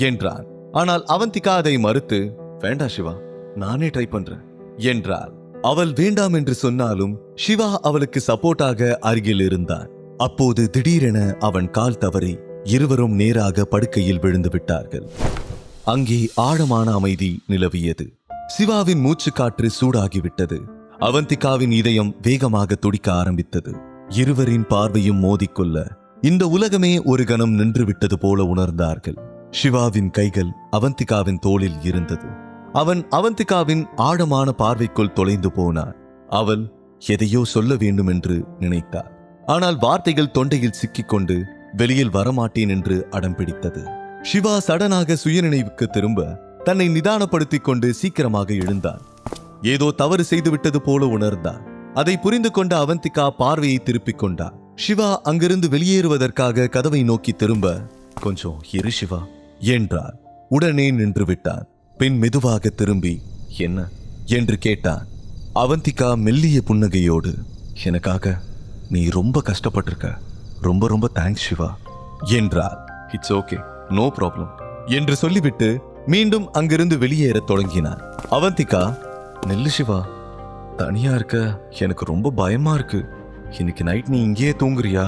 என்றான். ஆனால் அவந்திகா அதை மறுத்து, வேண்டாம் சிவா, நானே ட்ரை பண்றேன் என்றாள். அவள் வேண்டாம் என்று சொன்னாலும் சிவா அவளுக்கு சப்போர்ட்டாக அருகில் இருந்தான். அப்போது திடீரென அவன் கால் தவறி இருவரும் நேராக படுக்கையில் விழுந்து விட்டார்கள். அங்கே ஆழமான அமைதி நிலவியது. சிவாவின் மூச்சு காற்று சூடாகிவிட்டது. அவந்திகாவின் இதயம் வேகமாக துடிக்க ஆரம்பித்தது. இருவரின் பார்வையும் மோதிக்கொள்ள இந்த உலகமே ஒரு கணம் நின்றுவிட்டது போல உணர்ந்தார்கள். சிவாவின் கைகள் அவந்திகாவின் தோளில் இருந்தது. அவன் அவந்திகாவின் ஆழமான பார்வைக்குள் தொலைந்து போனான். அவள் எதையோ சொல்ல வேண்டும் என்று நினைத்தாள். ஆனால் வார்த்தைகள் தொண்டையில் சிக்கிக்கொண்டு வெளியில் வரமாட்டேன் என்று அடம் பிடித்தது. சிவா சடனாக சுயநினைவுக்கு திரும்ப தன்னை நிதானப்படுத்திக் கொண்டு சீக்கிரமாக எழுந்தான். ஏதோ தவறு செய்துவிட்டது போல உணர்ந்தான். அதை புரிந்து கொண்ட அவந்திகா பார்வையை திருப்பிக் கொண்டார். சிவா அங்கிருந்து வெளியேறுவதற்காக கதவை நோக்கி திரும்ப, கொஞ்சம் இரு சிவா என்றார். உடனே நின்று விட்டான். பின் மெதுவாக திரும்பி, என்ன என்று கேட்டான். அவந்திகா மெல்லிய புன்னகையோடு, எனக்காக நீ ரொம்ப கஷ்டப்பட்டிருக்க, ரொம்ப ரொம்ப தேங்க்ஸ் சிவா என்றார். இட்ஸ் ஓகே, நோ ப்ராப்ளம் என்று சொல்லிவிட்டு மீண்டும் அங்கிருந்து வெளியேற தொடங்கினான். அவந்திகா, நெல்லு சிவா, தனியா இருக்க எனக்கு ரொம்ப பயமா இருக்கு. இன்னைக்கு நைட் நீ இங்கேயே தூங்குறியா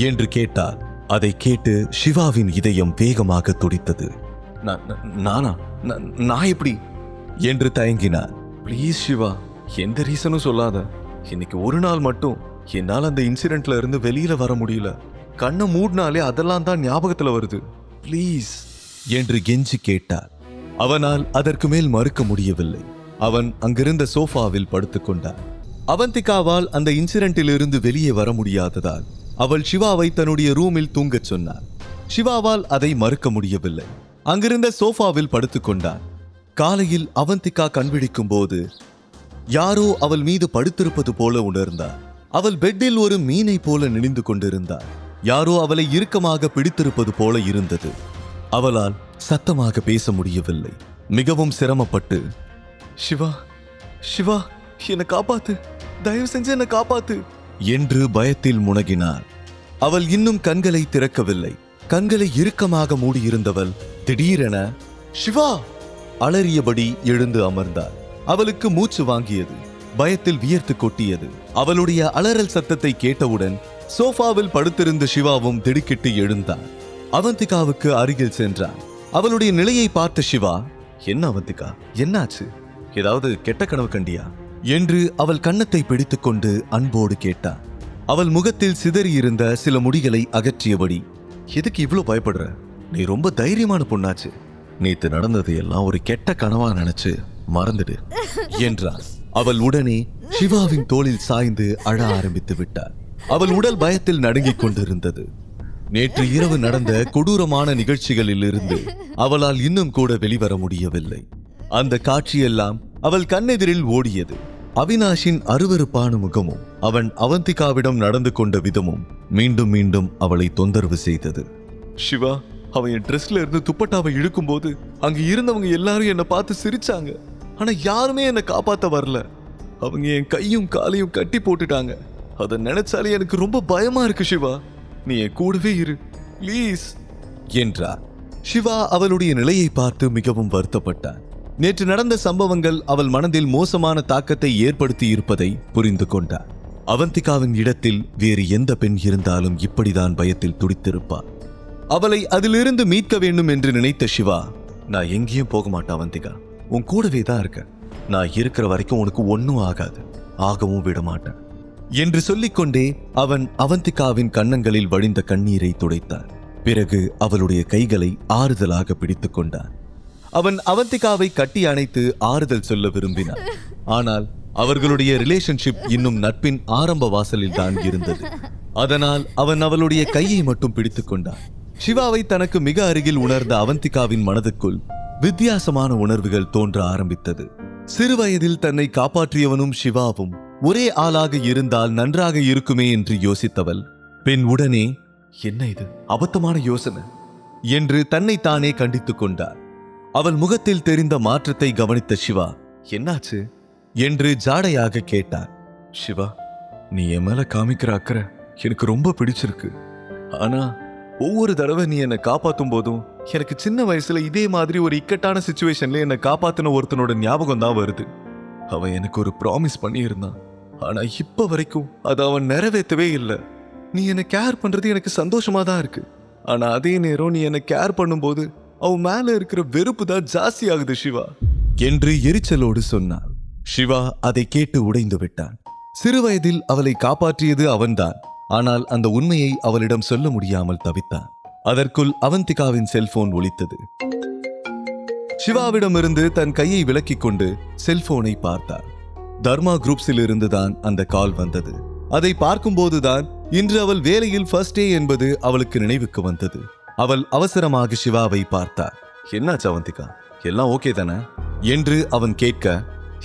என்று கேட்டார். அதை கேட்டு சிவாவின் இதயம் வேகமாக துடித்தது. நானா, நான் எப்படி என்று தயங்கினார். ப்ளீஸ் சிவா, எந்த ரீசனும் சொல்லாத. இன்னைக்கு ஒரு நாள் மட்டும் என்னால் அந்த இன்சிடென்ட்ல இருந்து வெளியில வர முடியல. கண்ணை மூடினாலே அதெல்லாம் தான் ஞாபகத்துல வருது. ப்ளீஸ் என்று கெஞ்சி கேட்டார். அவனால் அதற்கு மேல் மறுக்க முடியவில்லை. அவன் அங்கிருந்த சோஃபாவில் படுத்துக்கொண்டான். அவந்திகாவால் அந்த இன்சிடென்ட்டில் இருந்து வெளியே வர முடியாததால் அவள் சிவாவை தன்னுடைய ரூமில் தூங்கச் சொன்னார். சிவாவால் அதை மறுக்க முடியவில்லை. அங்கிருந்த சோஃபாவில் படுத்துக்கொண்டான். காலையில் அவந்திகா கண்விழிக்கும் போது யாரோ அவள் மீது படுத்திருப்பது போல உணர்ந்தார். அவள் பெட்டில் ஒரு மீனை போல நினைந்து கொண்டிருந்தார். யாரோ அவளை இறுக்கமாக பிடித்திருப்பது போல இருந்தது. அவளால் சத்தமாக பேச முடியவில்லை. மிகவும் சிரமப்பட்டு, சிவா, சிவா, என்னை காப்பாத்து, தயவு செஞ்சு என்னை காப்பாத்து என்று பயத்தில் முனகினாள். அவள் இன்னும் கண்களை திறக்கவில்லை. கண்களை இறுக்கமாக மூடியிருந்தவள் திடீரென சிவா அலறியபடி எழுந்து அமர்ந்தாள். அவளுக்கு மூச்சு வாங்கியது. பயத்தில் வியர்த்து கொட்டியது. அவளுடைய அலறல் சத்தத்தை கேட்டவுடன் சோஃபாவில் படுத்திருந்த சிவாவும் திடுக்கிட்டு எழுந்தார். அவந்திகாவுக்கு அருகில் சென்றான். அவளுடைய நிலையை பார்த்த சிவா, என்ன அவந்திகா, என்னாச்சு? ஏதாவது கெட்ட கனவு கண்டியா என்று அவள் கன்னத்தை பிடித்துக்கொண்டு அன்போடு கேட்டான். அவள் முகத்தில் சிதறியிருந்த சில முடிகளை அகற்றியபடி, எதுக்கு இவ்வளவு பயப்படுற? நீ ரொம்ப தைரியமான பொண்ணாச்சு. நேத்து நடந்தது எல்லாம் ஒரு கெட்ட கனவா நினைச்சு மறந்துடு என்றார். அவள் உடனே சிவாவின் தோளில் சாய்ந்து அழ ஆரம்பித்து விட்டார். அவள் உடல் பயத்தில் நடுங்கிக் கொண்டிருந்தது. நேற்று இரவு நடந்த கொடூரமான நிகழ்ச்சிகளில் இருந்து அவளால் இன்னும் கூட வெளிவர முடியவில்லை. அந்த காட்சியெல்லாம் அவள் கண்ணெதிரில் ஓடியது. அவினாஷின் அருவருப்பான முகமும் அவன் அவந்திகாவிடம் நடந்து கொண்ட விதமும் மீண்டும் மீண்டும் அவளை தொந்தரவு செய்தது. சிவா, அவன் என் ட்ரெஸ்ல இருந்து துப்பட்டாவை இழுக்கும் போது அங்க இருந்தவங்க எல்லாரும் என்னை பார்த்து சிரிச்சாங்க. ஆனா யாருமே என்னை காப்பாத்த வரல. அவங்க என் கையும் காலையும் கட்டி போட்டுட்டாங்க. அதை நினைச்சாலே எனக்கு ரொம்ப பயமா இருக்கு. சிவா, நீ என் கூடவே இரு ப்ளீஸ் என்றார். சிவா அவளுடைய நிலையை பார்த்து மிகவும் வருத்தப்பட்டான். நேற்று நடந்த சம்பவங்கள் அவள் மனதில் மோசமான தாக்கத்தை ஏற்படுத்தி இருப்பதை புரிந்து கொண்டார். அவந்திகாவின் இடத்தில் வேறு எந்த பெண் இருந்தாலும் இப்படிதான் பயத்தில் துடித்திருப்பார். அவளை அதிலிருந்து மீட்க வேண்டும் என்று நினைத்த சிவா, நான் எங்கேயும் போக மாட்டேன் அவந்திகா, உன் கூடவே தான் இருக்க. நான் இருக்கிற வரைக்கும் உனக்கு ஒன்னும் ஆகாது, ஆகவும் விட மாட்டேன் என்று சொல்லிக்கொண்டே அவன் அவந்திகாவின் கன்னங்களில் வழிந்த கண்ணீரை துடைத்தான். பிறகு அவளுடைய கைகளை ஆறுதலாக பிடித்துக் கொண்டான். அவன் அவந்திகாவை கட்டி அணைத்து ஆறுதல் சொல்ல விரும்பினான். ஆனால் அவர்களுடைய ரிலேஷன்ஷிப் இன்னும் நட்பின் ஆரம்ப வாசலில் தான் இருந்தது. அதனால் அவன் அவளுடைய கையை மட்டும் பிடித்துக் கொண்டான். சிவாவை தனக்கு மிக அருகில் உணர்ந்த அவந்திகாவின் மனதுக்குள் வித்தியாசமான உணர்வுகள் தோன்ற ஆரம்பித்தது. சிறுவயதில் தன்னை காப்பாற்றியவனும் சிவாவும் ஒரே ஆளாக இருந்தால் நன்றாக இருக்குமே என்று யோசித்தவள் பின் உடனே, என்ன இது அபத்தமான யோசனை என்று தன்னை தானே கண்டித்துக் கொண்டார். அவள் முகத்தில் தெரிந்த மாற்றத்தை கவனித்த சிவா, என்னாச்சு என்று ஜாடையாக கேட்டார். சிவா, நீ என் மேல காமிக்கிற அக்கறை எனக்கு ரொம்ப பிடிச்சிருக்கு. ஆனா ஒவ்வொரு தடவை நீ என்னை காப்பாத்தும் போதும் எனக்கு சின்ன வயசுல இதே மாதிரி ஒரு இக்கட்டான சிச்சுவேஷன்ல என்னை காப்பாத்தின ஒருத்தனோட ஞாபகம் தான் வருது. அவன் எனக்கு ஒரு ப்ராமிஸ் பண்ணியிருந்தான். ஆனா இப்ப வரைக்கும் அதை அவன் நிறைவேற்றவே இல்லை. நீ என்னை கேர் பண்றது எனக்கு சந்தோஷமா தான் இருக்கு. ஆனா அதே நேரம் நீ என்னை கேர் பண்ணும்போது அவன் மேல இருக்கிற வெறுப்பு தான் ஜாஸ்தி ஆகுது சிவா என்று எரிச்சலோடு சொன்னான். சிவா அதை கேட்டு உடைந்து விட்டான். சிறுவயதில் அவளை காப்பாற்றியது அவன்தான். ஆனால் அந்த உண்மையை அவளிடம் சொல்ல முடியாமல் தவித்தான். அதற்குள் அவந்திகாவின் செல்போன் ஒலித்தது. சிவாவிடமிருந்து தன் கையை விலக்கிக் கொண்டு செல்போனை பார்த்தார். தர்மா குரூப்ஸில் இருந்துதான் அந்த கால் வந்தது. அதை பார்க்கும்போதுதான் இன்று அவள் வேலையில் ஃபர்ஸ்ட் டே என்பது அவளுக்கு நினைவுக்கு வந்தது. அவள் அவசரமாக சிவாவை பார்த்தார். என்னாச்சு அவந்திகா, எல்லாம் ஓகே தானே என்று அவன் கேட்க,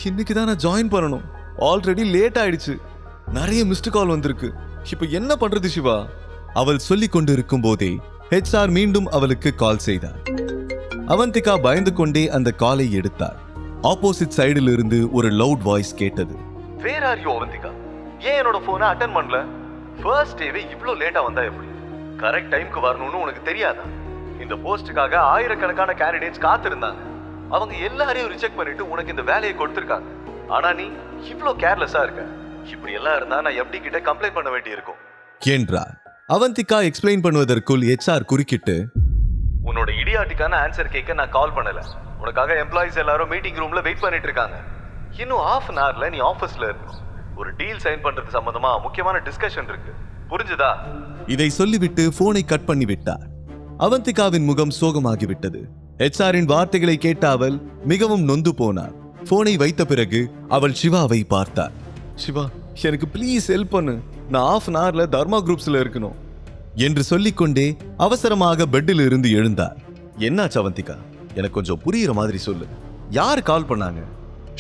இன்னைக்கு தான் நான் ஜாயின் பண்ணணும், ஆல்ரெடி லேட் ஆயிடுச்சு, நிறைய மிஸ்டு கால் வந்திருக்கு, இப்ப என்ன பண்றது சிவா? அவள் சொல்லிக் கொண்டு இருக்கும் போதே HR மீண்டும் அவளுக்கு கால் செய்தார். அவந்திகா பயந்து கொண்டே அந்த காலை எடுத்தார். ஆப்போசிட் சைடில் இருந்து ஒரு லவுட் வாய்ஸ் கேட்டது. Where are you Avantika? ஏன் என்னோட போனை அட்டெண்ட் பண்ணல? ஃபர்ஸ்ட் டேவே இவ்ளோ லேட்டா வந்தா எப்படி? கரெக்ட் டைம்க்கு வரணும்னு உனக்கு தெரியாதா? இந்த போஸ்டுக்காக ஆயிரக்கணக்கான கேண்டிடேட்ஸ் காத்திருந்தாங்க. அவங்க எல்லாரையும் ரிஜெக்ட் பண்ணிட்டு உனக்கு இந்த வேலையை கொடுத்திருக்காங்க. ஆனா நீ இவ்ளோ கேர்லெஸ்ஸா இருக்க. இப்படி எல்லாம் இருந்தா நான் FD கிட்ட கம்ப்ளைண்ட் பண்ண வேண்டியிருக்கும் என்றார். அவந்திகா எக்ஸ்பிளைன் பண்ணுவதற்குள் HR குறுக்கிட்டு, உன்னோட இடியாட்டிக்கான ஆன்சர் கேட்க நான் கால் பண்ணல. உனக்காக எம்ப்ளாயிஸ் எல்லாரும் மீட்டிங் ரூம்ல வெயிட் பண்ணிட்டு இருக்காங்க. இன்னும் ½ an hourல நீ ஆபீஸ்ல இருக்கணும். ஒரு டீல் சைன் பண்றது சம்பந்தமா முக்கியமான டிஸ்கஷன் இருக்கு, புரிஞ்சுதா? இதை சொல்லிவிட்டு போனை கட் பண்ணி விட்டார். அவந்திகாவின் முகம் சோகமாகிவிட்டது. HRின் வார்த்தைகளை கேட்ட அவள் மிகவும் நொந்து போனார். போனை வைத்த பிறகு அவள் சிவாவை பார்த்தார். சிவா, எனக்கு ப்ளீஸ் ஹெல்ப் பண்ணு, நான் ½ an hourல தர்மா குரூப்ஸ்ல இருக்கணும் என்று சொல்லிக்கொண்டே அவசரமாக பெட்டில் இருந்து எழுந்தார். என்னாச்சு அவந்திகா, எனக்கு கொஞ்சம் புரியுற மாதிரி சொல்லு, யார் கால் பண்ணாங்க?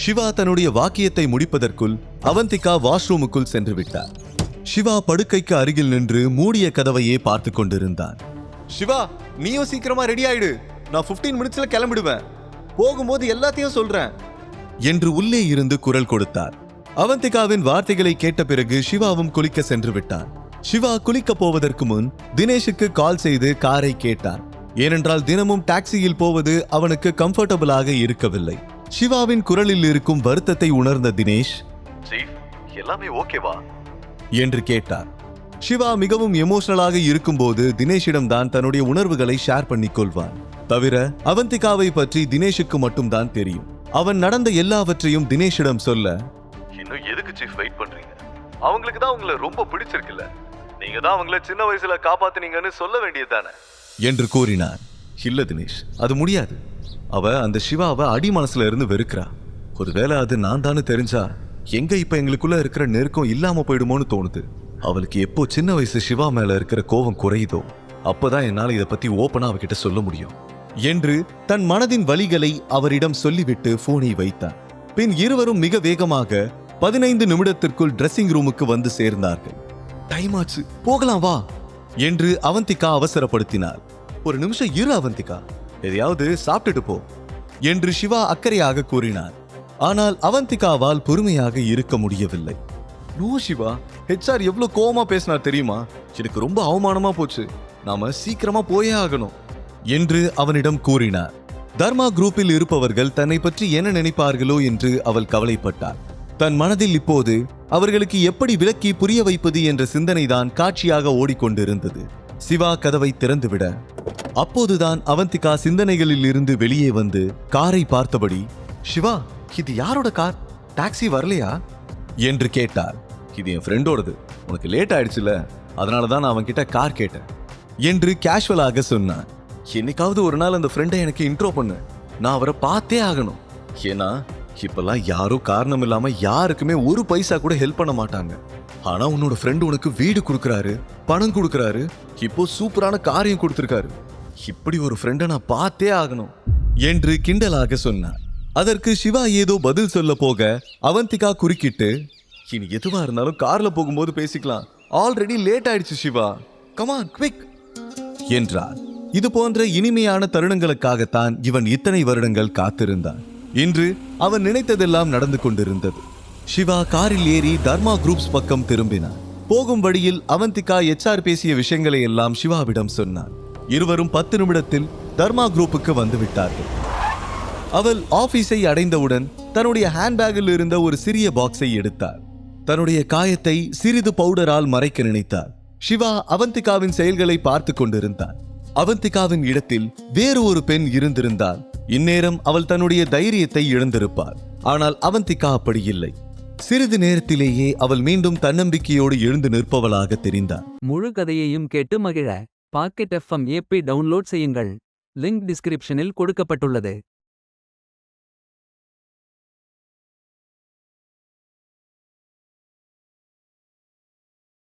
சிவா தன்னுடைய வாக்கியத்தை முடிப்பதற்குள் அவந்திகா வாஷ்ரூமுக்குள் சென்று விட்டார். சிவா படுக்கைக்கு அருகில் நின்று மூடிய கதவையே பார்த்து கொண்டிருந்தான். சிவா, நீயும் சீக்கிரமா ரெடி ஆயிடு, நான் 15 மினிட்ஸ்ல கிளம்பிடுவேன், போகும்போது எல்லாத்தையும் சொல்றேன் என்று உள்ளே இருந்து குரல் கொடுத்தார். அவந்திகாவின் வார்த்தைகளை கேட்ட பிறகு சிவாவும் குளிக்க சென்று விட்டான். சிவா குளிக்க போவதற்கு முன் தினேஷுக்கு கால் செய்து காரை கேட்டான். ஏனென்றால் தினமும் டாக்ஸியில் போவது அவனுக்கு கம்ஃபர்டபுளாக இருக்கவில்லை. சிவாவின் குரலில் இருக்கும் வருத்தத்தை உணர்ந்த தினேஷ், எல்லாமே ஓகேவா என்று கேட்டார். சிவா மிகவும் எமோஷனலாக இருக்கும்போது தினேஷிடம் தான் தன்னுடைய உணர்வுகளை ஷேர் பண்ணிக் கொள்வான். தவிர அவந்திகாவை பற்றி தினேஷுக்கு மட்டும் தான் தெரியும். அவன் நடந்த எல்லாவற்றையும் தினேஷிடம் சொல்ல, இன்னும் எதுக்கு சீஃப் வெயிட் பண்றீங்க? அவங்களுக்கு தான் உங்களை ரொம்ப பிடிச்சிருக்குல்ல, நீங்க தான் அவங்கள சின்ன வயசுல காப்பாத்தினீங்கன்னு சொல்ல வேண்டியதுதானே என்று கூறினார். இல்ல தினேஷ், அது முடியாது. அவ அந்த சிவாவை அடி மனசுல இருந்து வெறுக்கிறா. ஒருவேளை அது நான் தானு தெரிஞ்சா எங்க இப்ப எங்களுக்குள்ள இருக்கிற நெருக்கம் இல்லாம போயிடுமோன்னு தோணுது. அவளுக்கு எப்போ சின்ன வயசு சிவா மேல இருக்கிற கோபம் குறையுதோ அப்பதான் என்னால இதை பத்தி ஓப்பனா அவகிட்ட சொல்ல முடியும் என்று தன் மனதின் வலிகளை அவரிடம் சொல்லிவிட்டு போனை வைத்தார். பின் இருவரும் மிக வேகமாக 15 நிமிடத்திற்குள் ட்ரெஸ்ஸிங் ரூமுக்கு வந்து சேர்ந்தார்கள். டைம் ஆச்சு, போகலாம் வா என்று அவந்திகா அவசரப்படுத்தினார். ஒரு நிமிஷம் இரு அவந்திகா, எதையாவது சாப்பிட்டுட்டு போ என்று சிவா அக்கறையாக கூறினார். ஆனால் அவந்திகாவால் பொறுமையாக இருக்க முடியவில்லை. நோ சிவா, HR எவ்வளவு கோவமா பேசினார் தெரியுமா? எனக்கு ரொம்ப அவமானமா போச்சு, நாம சீக்கிரமா போயே ஆகணும் என்று அவனிடம் கூறினார். தர்மா குரூப்பில் இருப்பவர்கள் தன்னை பற்றி என்ன நினைப்பார்களோ என்று அவள் கவலைப்பட்டார். தன் மனதில் இப்போது அவர்களுக்கு எப்படி விளக்கி புரிய வைப்பது என்ற சிந்தனைதான் காட்சியாக ஓடிக்கொண்டிருந்தது. சிவா கதவை திறந்துவிட அப்போதுதான் அவந்திகா சிந்தனைகளில் இருந்து வெளியே வந்து காரை பார்த்தபடி, சிவா, இது யாரோட கார்? டாக்ஸி வரலையா என்று கேட்டார். இது என் ஃப்ரெண்டோடது, உனக்கு லேட் ஆயிடுச்சுல, அதனாலதான் நான் அவன் கிட்ட கார் கேட்டேன் என்று கேஷுவலாக சொன்னான். என்னைக்காவது ஒரு நாள் அந்த ஃப்ரெண்டை எனக்கு இன்ட்ரோ பண்ணு, நான் அவரை பார்த்தே ஆகணும். ஏன்னா இப்பெல்லாம் யாரும் காரணம் இல்லாம யாருக்குமே ஒரு பைசா கூட ஹெல்ப் பண்ண மாட்டாங்க. ஆனா உன்னோட ஃப்ரெண்டு உனக்கு வீடு கொடுக்கறாரு, பணம் கொடுக்கறாரு, இப்போ சூப்பரான காரியம் கொடுத்திருக்காரு. இப்படி ஒரு ஃப்ரெண்டை நான் பார்த்தே ஆகணும் என்று கிண்டலாக சொன்னார். அதற்கு சிவா ஏதோ பதில் சொல்ல போக அவந்திகா குறுக்கிட்டு, இனி எதுவா இருந்தாலும் கார்ல போகும்போது பேசிக்கலாம், ஆல்ரெடி லேட் ஆயிடுச்சு சிவா, கமான் குவிக் என்றார். இது போன்ற இனிமையான தருணங்களுக்காகத்தான் இவன் இத்தனை வருடங்கள் காத்திருந்தான். இன்று அவன் நினைத்ததெல்லாம் நடந்து கொண்டிருந்தது. சிவா காரில் ஏறி தர்மா குரூப்ஸ் பக்கம் திரும்பினான். போகும் வழியில் அவந்திகா HR பேசிய விஷயங்களை எல்லாம் சிவாவிடம் சொன்னான். இருவரும் 10 நிமிடத்தில் தர்மா குரூப்புக்கு வந்து விட்டார்கள். அவள் ஆபீஸை அடைந்தவுடன் தன்னுடைய ஹேண்ட்பேக்கில் இருந்த ஒரு சிறிய பாக்ஸை எடுத்தார். தன்னுடைய காயத்தை சிறிது பவுடரால் மறைக்க நினைத்தார். சிவா அவந்திகாவின் செயல்களை பார்த்து கொண்டிருந்தார். அவந்திகாவின் இடத்தில் வேறு ஒரு பெண் இருந்திருந்தால் இந்நேரம் அவள் தன்னுடைய தைரியத்தை இழந்திருப்பாள். ஆனால் அவந்திகா அப்படி இல்லை. சிறிது நேரத்திலேயே அவள் மீண்டும் தன்னம்பிக்கையோடு எழுந்து நிற்பவளாக தெரிந்தார். முழு கதையையும் கேட்டு மகிழ பாக்கெட் FM ஏபி டவுன்லோட் செய்யுங்கள். லிங்க் டிஸ்கிரிப்ஷனில் கொடுக்கப்பட்டுள்ளது.